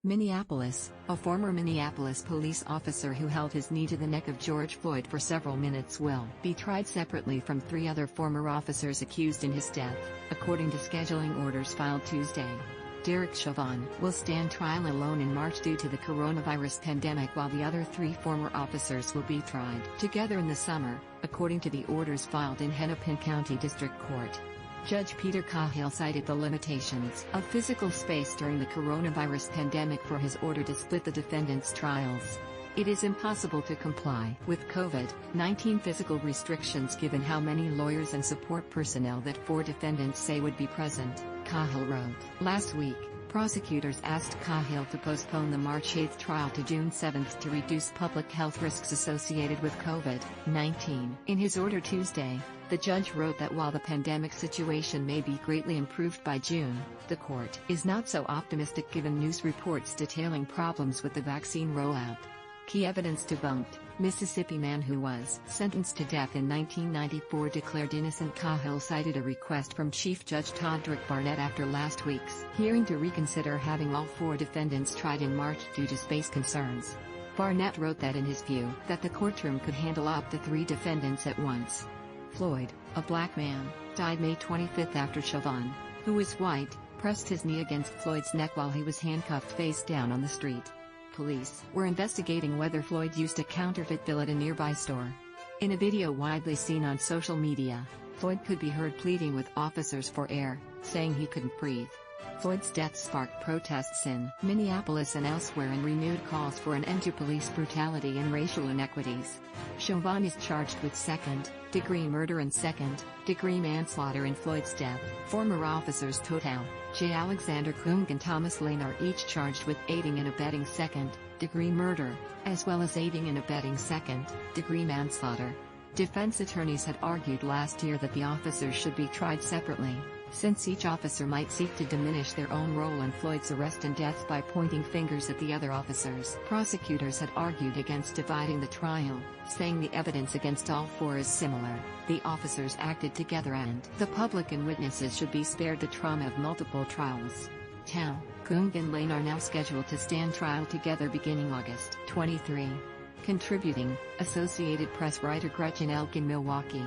Minneapolis, a former Minneapolis police officer who held his knee to the neck of George Floyd for several minutes will be tried separately from 3 other former officers accused in his death, according to scheduling orders filed Tuesday. Derek Chauvin will stand trial alone in March due to the coronavirus pandemic, while the other 3 former officers will be tried together in the summer, according to the orders filed in Hennepin County District Court. Judge Peter Cahill cited the limitations of physical space during the coronavirus pandemic for his order to split the defendants' trials. It is impossible to comply with COVID-19 physical restrictions given how many lawyers and support personnel that 4 defendants say would be present, Cahill wrote. Last week, prosecutors asked Cahill to postpone the March 8 trial to June 7 to reduce public health risks associated with COVID-19. In his order Tuesday, the judge wrote that while the pandemic situation may be greatly improved by June, the court is not so optimistic given news reports detailing problems with the vaccine rollout. Key evidence debunked. Mississippi man who was sentenced to death in 1994 declared innocent. Cahill cited a request from Chief Judge Todrick Barnett after last week's hearing to reconsider having all 4 defendants tried in March due to space concerns. Barnett wrote that in his view that the courtroom could handle up to 3 defendants at once. Floyd, a black man, died May 25 after Chauvin, who was white, pressed his knee against Floyd's neck while he was handcuffed face down on the street. Police were investigating whether Floyd used a counterfeit bill at a nearby store. In a video widely seen on social media, Floyd could be heard pleading with officers for air, saying he couldn't breathe. Floyd's death sparked protests in Minneapolis and elsewhere and renewed calls for an end to police brutality and racial inequities. Chauvin is charged with second-degree murder and second-degree manslaughter in Floyd's death. Former officers Total J. Alexander Kung and Thomas Lane are each charged with aiding and abetting second-degree murder, as well as aiding and abetting second-degree manslaughter. Defense attorneys had argued last year that the officers should be tried separately, since each officer might seek to diminish their own role in Floyd's arrest and death by pointing fingers at the other officers. Prosecutors had argued against dividing the trial, saying the evidence against all 4 is similar, the officers acted together and the public and witnesses should be spared the trauma of multiple trials. Tao, Kung and Lane are now scheduled to stand trial together beginning August 23. Contributing, Associated Press writer Gretchen Elk in Milwaukee.